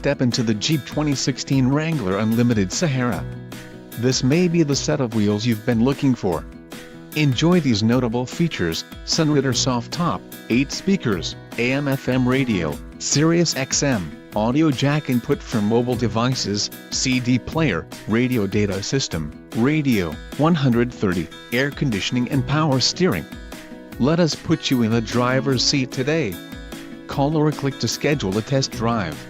step into the Jeep 2016 Wrangler Unlimited Sahara. This may be the set of wheels you've been looking for. Enjoy these notable features: sunroof soft top, 8 speakers, AM/FM radio, Sirius XM, audio jack input for mobile devices, CD player, radio data system, radio, 130, air conditioning and power steering. Let us put you in the driver's seat today. Call or click to schedule a test drive.